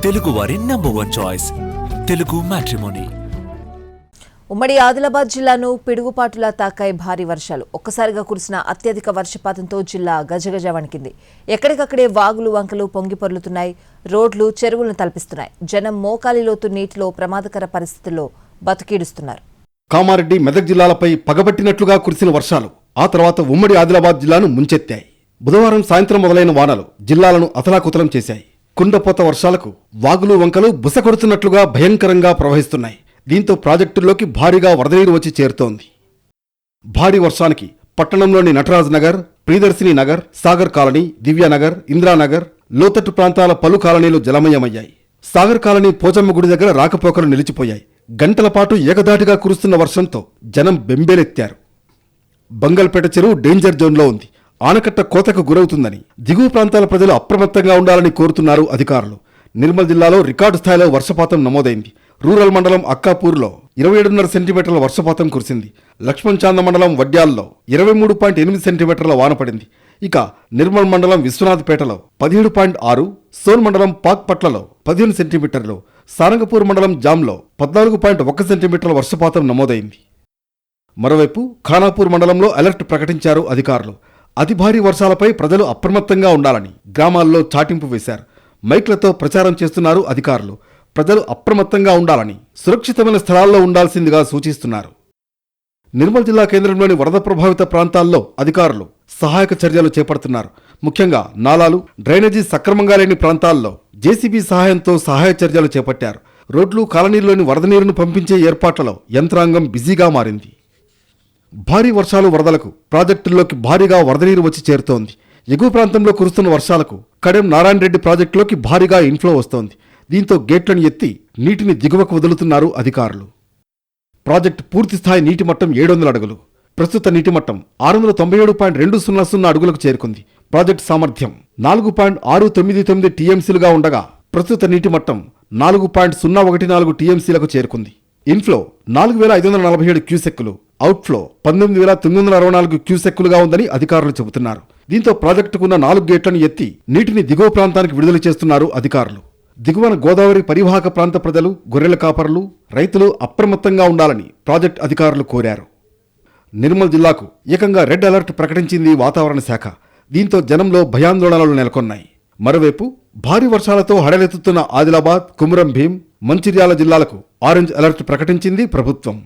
తెలుగువారి number 1 choice Telugu matrimony. ఉమ్మడి ఆదిలాబాద్ జిల్లాను పిడుగుపాటులా తాకాయి భారీ వర్షాలు. ఒక్కసారిగా కురిసిన అత్యధిక వర్షపాతంతో జిల్లా గజగజ వణికింది. ఎక్కడికక్కడే వాగులు వంకలు పొంగి పొర్లుతున్నాయి. రోడ్లు చెరువులను తలపిస్తున్నాయి. జనం మోకాలిలోతు నీటిలో ప్రమాదకర పరిస్థితుల్లో బతికీడుస్తున్నారు. కామారెడ్డి, మెదక్ జిల్లాలపై పగబట్టినట్లుగా కురిసిన వర్షాలు ఆ తర్వాత ఉమ్మడి ఆదిలాబాద్ జిల్లాను ముంచెత్తాయి. బుధవారం సాయంత్రం మొదలైన వానలు జిల్లాలను అతలాకుతలం చేశాయి. కుండపోత వర్షాలకు వాగులు వంకలు బుసకొడుతున్నట్లుగా భయంకరంగా ప్రవహిస్తున్నాయి. దీంతో ప్రాజెక్టుల్లోకి భారీగా వరద నీరు వచ్చి చేరుతోంది. భారీ వర్షానికి పట్టణంలోని నటరాజ్ నగర్, ప్రియదర్శిని నగర్, సాగర్ కాలనీ, దివ్యానగర్, ఇంద్రానగర్, లోతట్టు ప్రాంతాల పలు కాలనీలు జలమయమయ్యాయి. సాగర్ కాలనీ పోచమ్మ గుడి దగ్గర రాకపోకలు నిలిచిపోయాయి. గంటల పాటు ఏకధాటిగా కురుస్తున్న వర్షంతో జనం బెంబేలెత్తారు. బంగల్పేట చెరువు డేంజర్ జోన్లో ఉంది. ఆనకట్ట కోతకు గురవుతుందని దిగువ ప్రాంతాల ప్రజలు అప్రమత్తంగా ఉండాలని కోరుతున్నారు అధికారులు. నిర్మల్ జిల్లాలో రికార్డు స్థాయిలో వర్షపాతం నమోదైంది. రూరల్ మండలం అక్కాపూర్లో 27.5 సెంటీమీటర్ల వర్షపాతం కురిసింది. లక్ష్మణ్ చాంద మండలం వడ్యాల్లో 23.8 సెంటీమీటర్ల వాన పడింది. ఇక నిర్మల్ మండలం విశ్వనాథ్పేటలో 17.6, సోన్ మండలం పాక్పట్లలో 15 సెంటీమీటర్లు, సారంగపూర్ మండలం జామ్లో 14.1 సెంటీమీటర్ల వర్షపాతం నమోదైంది. మరోవైపు ఖానాపూర్ మండలంలో అలర్ట్ ప్రకటించారు అధికారులు. అతి భారీ వర్షాలపై ప్రజలు అప్రమత్తంగా ఉండాలని గ్రామాల్లో చాటింపు వేశారు. మైక్లతో ప్రచారం చేస్తున్నారు అధికారులు. ప్రజలు అప్రమత్తంగా ఉండాలని, సురక్షితమైన స్థలాల్లో ఉండాల్సిందిగా సూచిస్తున్నారు. నిర్మల్ జిల్లా కేంద్రంలోని వరద ప్రభావిత ప్రాంతాల్లో అధికారులు సహాయక చర్యలు చేపడుతున్నారు. ముఖ్యంగా నాలాలు, డ్రైనేజీ సక్రమంగా లేని ప్రాంతాల్లో జేసీబీ సహాయంతో సహాయ చర్యలు చేపట్టారు. రోడ్లు, కాలనీల్లోని వరద నీరును పంపించే ఏర్పాట్లలో యంత్రాంగం బిజీగా మారింది. భారీ వర్షాలు, వరదలకు ప్రాజెక్టుల్లోకి భారీగా వరద నీరు వచ్చి చేరుతోంది. ఎగువ ప్రాంతంలో కురుస్తున్న వర్షాలకు కడెం నారాయణ రెడ్డి ప్రాజెక్టులోకి భారీగా ఇన్ఫ్లో వస్తోంది. దీంతో గేట్లను ఎత్తి నీటిని దిగువకు వదులుతున్నారు అధికారులు. ప్రాజెక్టు పూర్తిస్థాయి నీటి మట్టం 700 అడుగులు. ప్రస్తుత నీటి మట్టం 697.200 అడుగులకు చేరుకుంది. ప్రాజెక్టు సామర్థ్యం 4.699 టీఎంసీలుగా ఉండగా ప్రస్తుత నీటి మట్టం 4.014 టీఎంసీలకు చేరుకుంది. ఇన్ఫ్లో 4,547 క్యూసెక్కులు, అవుట్ఫ్లో 19,964 క్యూసెక్కులుగా ఉందని అధికారులు చెబుతున్నారు. దీంతో ప్రాజెక్టుకున్న 4 గేట్లను ఎత్తి నీటిని దిగువ ప్రాంతానికి విడుదల చేస్తున్నారు అధికారులు. దిగువన గోదావరి పరివాహక ప్రాంత ప్రజలు, గొర్రెల కాపరులు, రైతులు అప్రమత్తంగా ఉండాలని ప్రాజెక్టు అధికారులు కోరారు. నిర్మల్ జిల్లాకు ఏకంగా రెడ్ అలర్ట్ ప్రకటించింది వాతావరణ శాఖ. దీంతో జనంలో భయాందోళనలు నెలకొన్నాయి. మరోవైపు భారీ వర్షాలతో హడలెత్తుతున్న ఆదిలాబాద్, కుమురం భీం, మంచిర్యాల జిల్లాలకు ఆరెంజ్ అలర్ట్ ప్రకటించింది ప్రభుత్వం.